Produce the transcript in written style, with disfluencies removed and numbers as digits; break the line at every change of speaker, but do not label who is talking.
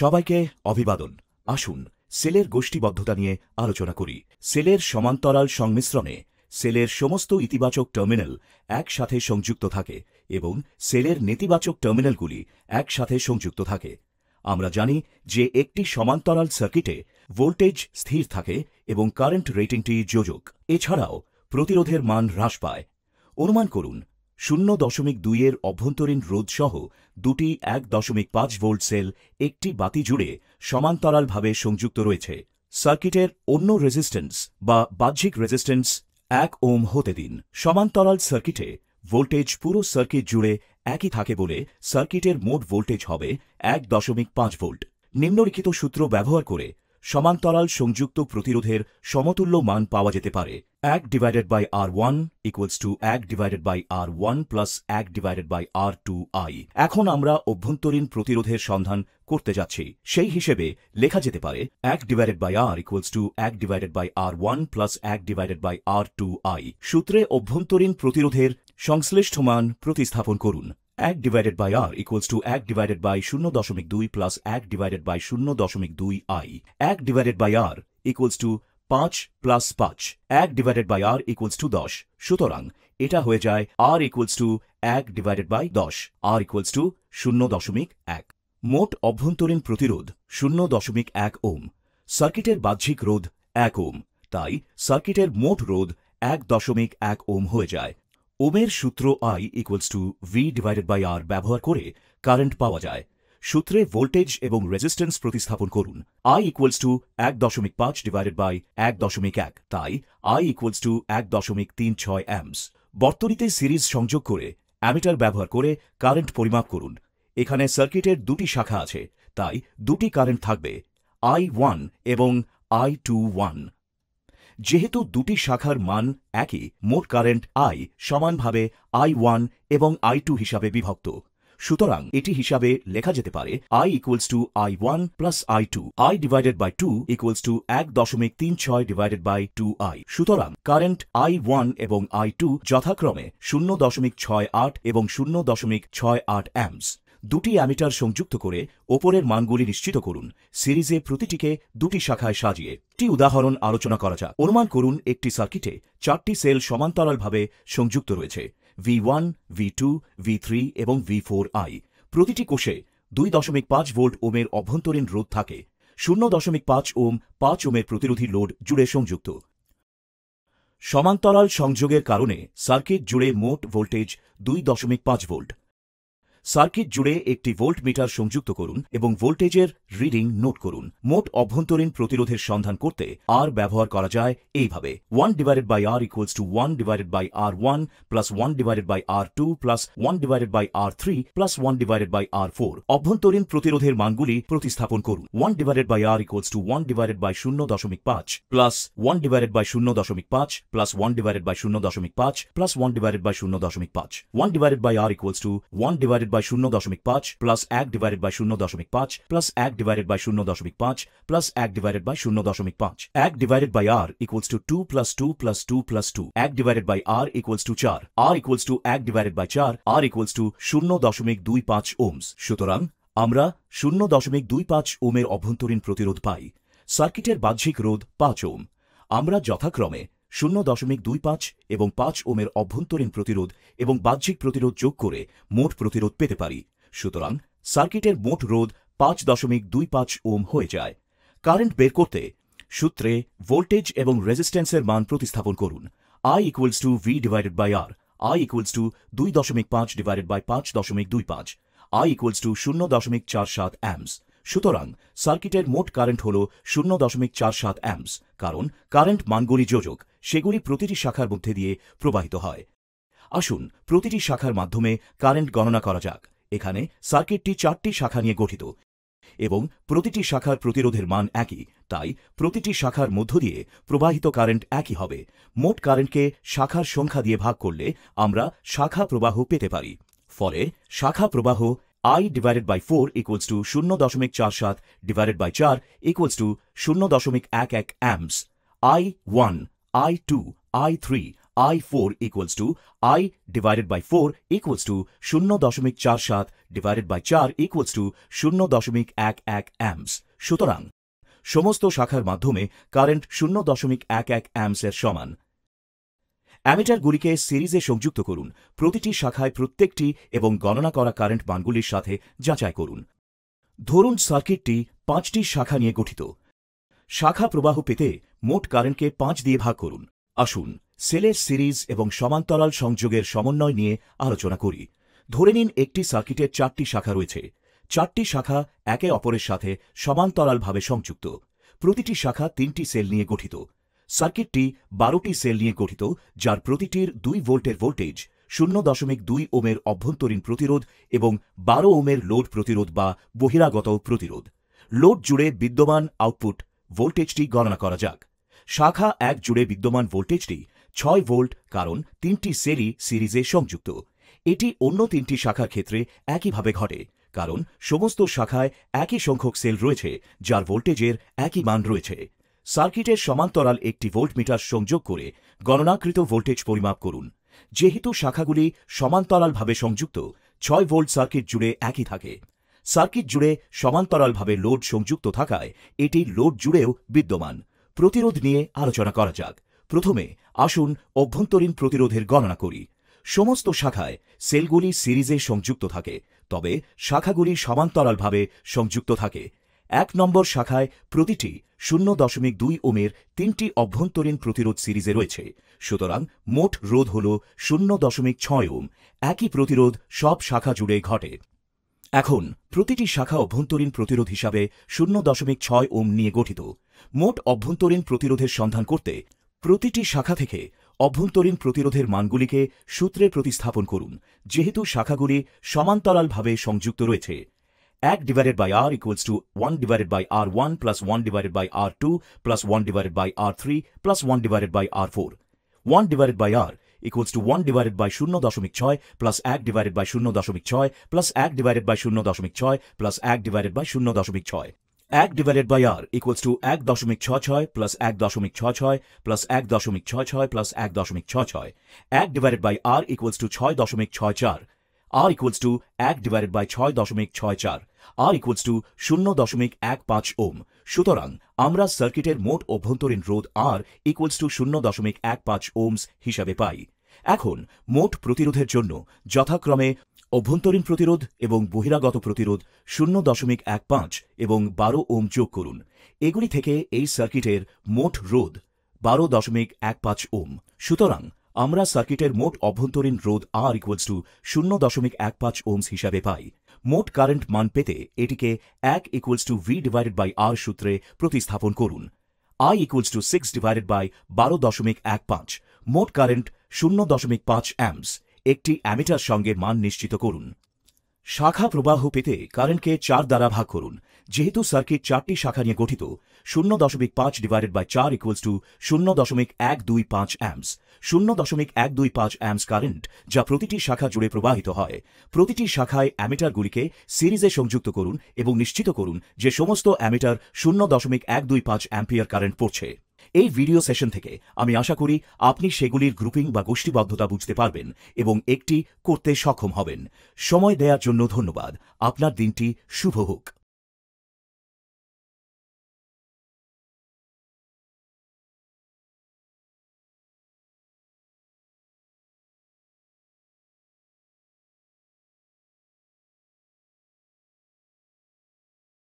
সবাইকে অভিবাদন। আসুন সেলের গোষ্ঠীবদ্ধতা নিয়ে আলোচনা করি। সেলের সমান্তরাল সংমিশ্রণে সেলের সমস্ত ইতিবাচক টার্মিনাল একসাথে সংযুক্ত থাকে এবং সেলের নেতিবাচক টার্মিনালগুলি একসাথে সংযুক্ত থাকে। আমরা জানি যে একটি সমান্তরাল সার্কিটে ভোল্টেজ স্থির থাকে এবং কারেন্ট রেটিংটি যোজক। এছাড়াও প্রতিরোধের মান হ্রাস পায়। অনুমান করুন 0.2 এর অভ্যন্তরীণ রোধ সহ দুটি 1.5 ভোল্ট সেল একটি বাতি জুড়ে সমান্তরালভাবে সংযুক্ত রয়েছে। সার্কিটের অন্য রেজিস্ট্যান্স বা বাহ্যিক রেজিস্ট্যান্স 1 ওহম হতে দিন। সমান্তরাল সার্কিটে ভোল্টেজ পুরো সার্কিট জুড়ে একই থাকে বলে সার্কিটের মোট ভোল্টেজ হবে 1.5 ভোল্ট। নিম্নলিখিত সূত্র ব্যবহার করে সমান্তরাল সংযুক্ত প্রতিরোধের সমতুল্য মান পাওয়া যেতে পারে। 1/R1 = 1/R1 + 1/R2I। এখন আমরা অভ্যন্তরীণ প্রতিরোধের সন্ধান করতে যাচ্ছি। সেই হিসেবে লেখা যেতে পারে 1/R = 1/R1 + 1/R2I। সূত্রে অভ্যন্তরীণ প্রতিরোধের সংশ্লিষ্ট মান প্রতিস্থাপন করুন। 1/R = 1/0.2 + 1/0.2I। 1/R = 5 + 5। 1/R = 10। সুতরাং এটা হয়ে যায় R = 1/10। R = 0.1। মোট অভ্যন্তরীণ প্রতিরোধ 0.1 ওহম। সার্কিটের বাহ্যিক রোধ 1 ওহম। তাই সার্কিটের মোট রোধ 1.1 ওহম হয়ে যায়। ওহমের সূত্র I = V/R ব্যবহার করে কারেন্ট পাওয়া যায়। সূত্রে ভোল্টেজ এবং রেজিস্ট্যান্স প্রতিস্থাপন করুন। I = 1.5/1.1। তাই I = 1.36 অ্যাম্পস। বর্তনীতে সিরিজ সংযোগ করে অ্যামিটার ব্যবহার করে কারেন্ট পরিমাপ করুন। এখানে সার্কিটের দুটি শাখা আছে, তাই দুটি কারেন্ট থাকবে, I1 এবং I21। যেহেতু দুটি শাখার মান একই, মোট কারেন্ট I সমানভাবে I1 এবং I2 হিসাবে বিভক্ত। সুতরাং এটি হিসাবে লেখা যেতে পারে I = I1 + I2। I/2 = 1.36/2I। সুতরাং কারেন্ট I1 এবং I2 যথাক্রমে 0.68 এবং 0.68 অ্যাম্পস। দুটি অ্যামিটার সংযুক্ত করে ওপরের মানগুলি নিশ্চিত করুন। সিরিজে প্রতিটিকে দুটি শাখায় সাজিয়ে একটি উদাহরণ আলোচনা করা যাক। অনুমান করুন একটি সার্কিটে 4টি সেল সমান্তরালভাবে সংযুক্ত রয়েছে, V1, V2, V3 এবং V4I। প্রতিটি কোষে 2.5 ভোল্ট ওহমের অভ্যন্তরীণ রোধ থাকে। 0.5 ওহম 5 ওহমের প্রতিরোধী লোড জুড়ে সংযুক্ত। সমান্তরাল সংযোগের কারণে সার্কিট জুড়ে মোট ভোল্টেজ 2.5 ভোল্ট। সার্কিট জুড়ে একটি ভোল্টমিটার সংযুক্ত করুন এবং ভোল্টেজের রিডিং নোট করুন। মোট অভ্যন্তরীণ প্রতিরোধের সন্ধান করতে R ব্যবহার করা যায় এইভাবে: 1/R = 1/R1 + 1/R2 + 1/R3 + 1/R4। অভ্যন্তরীণ প্রতিরোধের মানগুলি প্রতিস্থাপন করুন। 1/R = 1/0.5 + 1/0.5 + 1/0.5 + 1/0.5। 1/R = 1/0.5 + 1/0.5 + 1/0.5 + 1/0.5 + 1/0.5। 1/R = 2 + 2 + 2 + 2। 1/R = 4। R = 1/4। R = 0.25 Ohm's. সুতরাং আমরা 0.25 ওহমের অভ্যন্তরীণ প্রতিরোধ পাই। সার্কিটের বাহ্যিক রোধ 5 ওহম। আমরা যথাক্রমে 0.25 এবং 5 ওহমের অভ্যন্তরীণ প্রতিরোধ এবং বাহ্যিক প্রতিরোধ যোগ করে মোট প্রতিরোধ পেতে পারি। সুতরাং সার্কিটের মোট রোধ 5.25 ওহম হয়ে যায়। কারেন্ট বের করতে সূত্রে ভোল্টেজ এবং রেজিস্ট্যান্সের মান প্রতিস্থাপন করুন। I = V/R। I = 2.5/5.25। I = 0.47 amps. সুতরাং সার্কিটের মোট কারেন্ট হল 0.47 অ্যাম্পস। কারণ কারেন্ট মানগুলি যোজক, সেগুলি প্রতিটি শাখার মধ্যে দিয়ে প্রবাহিত হয়। আসুন প্রতিটি শাখার মাধ্যমে কারেন্ট গণনা করা যাক। এখানে সার্কিটটি 4টি শাখা নিয়ে গঠিত এবং প্রতিটি শাখার প্রতিরোধের মান একই, তাই প্রতিটি শাখার মধ্য দিয়ে প্রবাহিত কারেন্ট একই হবে। মোট কারেন্টকে শাখার সংখ্যা দিয়ে ভাগ করলে আমরা শাখা প্রবাহ পেতে পারি। ফলে শাখা প্রবাহ I/4 = 0.47/4 = 0.11 amps. I1, I2, I3, I4 equals to I divided by 4 equals to 0.47 divided by 4 equals to 0.11 amps. সুতরাং সমস্ত শাখার মাধ্যমে কারেন্ট 0.11 amps এর সমান। অ্যামিটারগুলিকে সিরিজে সংযুক্ত করুন, প্রতিটি শাখায় প্রত্যেকটি এবং গণনা করা কারেন্ট মানগুলির সাথে যাচাই করুন। ধরুন সার্কিটটি 5টি শাখা নিয়ে গঠিত। শাখা প্রবাহ পেতে মোট কারেন্টকে 5 দিয়ে ভাগ করুন। আসুন সেলের সিরিজ এবং সমান্তরাল সংযোগের সমন্বয় নিয়ে আলোচনা করি। ধরে নিন একটি সার্কিটের 4টি শাখা রয়েছে। 4টি শাখা একে অপরের সাথে সমান্তরালভাবে সংযুক্ত। প্রতিটি শাখা 3টি সেল নিয়ে গঠিত। সার্কিটটি 12টি সেল নিয়ে গঠিত, যার প্রতিটির 2 ভোল্টের ভোল্টেজ, 0.2 ওমের অভ্যন্তরীণ প্রতিরোধ এবং 12 ওমের লোড প্রতিরোধ বা বহিরাগত প্রতিরোধ। লোড জুড়ে বিদ্যমান আউটপুট ভোল্টেজটি গণনা করা যাক। শাখা 1 জুড়ে বিদ্যমান ভোল্টেজটি 6 ভোল্ট, কারণ 3টি সেলই সিরিজে সংযুক্ত। এটি অন্য 3টি শাখার ক্ষেত্রে একইভাবে ঘটে, কারণ সমস্ত শাখায় একই সংখ্যক সেল রয়েছে যার ভোল্টেজের একই মান রয়েছে। সার্কিটের সমান্তরাল একটি ভোল্টমিটার সংযোগ করে গণনাকৃত ভোল্টেজ পরিমাপ করুন। যেহেতু শাখাগুলি সমান্তরালভাবে সংযুক্ত, 6 ভোল্ট সার্কিট জুড়ে একই থাকে। সার্কিট জুড়ে সমান্তরালভাবে লোড সংযুক্ত থাকায় এটি লোড জুড়েও বিদ্যমান। প্রতিরোধ নিয়ে আলোচনা করা যাক। প্রথমে আসুন অভ্যন্তরীণ প্রতিরোধের গণনা করি। সমস্ত শাখায় সেলগুলি সিরিজে সংযুক্ত থাকে, তবে শাখাগুলি সমান্তরালভাবে সংযুক্ত থাকে। 1 নম্বর শাখায় প্রতিটি 0.2 ওমের 3টি অভ্যন্তরীণ প্রতিরোধ সিরিজে রয়েছে। সুতরাং মোট রোধ হল 0.6 ওম। একই প্রতিরোধ সব শাখা জুড়ে ঘটে। এখন প্রতিটি শাখা অভ্যন্তরীণ প্রতিরোধ হিসাবে 0.6 ওম নিয়ে গঠিত। মোট অভ্যন্তরীণ প্রতিরোধের সন্ধান করতে প্রতিটি শাখা থেকে অভ্যন্তরীণ প্রতিরোধের মানগুলিকে সূত্রে প্রতিস্থাপন করুন। যেহেতু শাখাগুলি সমান্তরালভাবে সংযুক্ত রয়েছে, 1 divided by R equals to 1 divided by R1 plus 1 divided by R2 plus 1 divided by R3 plus 1 divided by R4. 1 divided by R equals to 1 divided by 0.6 plus 1 divided by 0.6 plus 1 divided by 0.6 plus 1 divided by 0.6. 1 divided by R equals to 1.66 plus 1.66 plus 1.66 plus 1.66. 1 divided by R equals to 6.64. R equals to 1 divided by 6.64. R equals to 0.15 ওম। সুতরাং আমরা সার্কিটের মোট অভ্যন্তরীণ রোধ R equals to 0.15 ohms হিসাবে পাই। এখন মোট প্রতিরোধের জন্য যথাক্রমে অভ্যন্তরীণ প্রতিরোধ এবং বহিরাগত প্রতিরোধ 0.15 এবং 12 ওম যোগ করুন। এগুলি থেকে এই সার্কিটের মোট রোধ 12.15 ওম। সুতরাং আমরা সার্কিটের মোট অভ্যন্তরীণ রোধ R equals to 0.15 ওমস হিসাবে পাই। মোট কারেন্ট মান পেতে এটিকে 1 equals to V divided by R সূত্রে প্রতিস্থাপন করুন। I equals to 6 divided by 12.15। মোট কারেন্ট 0.5 অ্যাম্পস। একটি অ্যামিটার সঙ্গে মান নিশ্চিত করুন। শাখা প্রবাহ পেতে কারেন্টকে 4 দ্বারা ভাগ করুন। যেহেতু সার্কিট 4টি শাখা নিয়ে গঠিত, 0.5 divided by 4 equals to 0.125 amps। 0.125 amps current যা প্রতিটি শাখা জুড়ে প্রবাহিত হয়। প্রতিটি শাখায় অ্যামিটারগুলিকে সিরিজে সংযুক্ত করুন এবং নিশ্চিত করুন যে সমস্ত অ্যামিটার 0.125 অ্যাম্পিয়ার কারেন্ট পড়ছে। এই ভিডিও সেশন থেকে আমি আশা করি আপনি সেগুলির গ্রুপিং বা গোষ্ঠীবদ্ধতা বুঝতে পারবেন এবং একটি করতে সক্ষম হবেন। সময় দেওয়ার জন্য ধন্যবাদ। আপনার দিনটি শুভ হোক।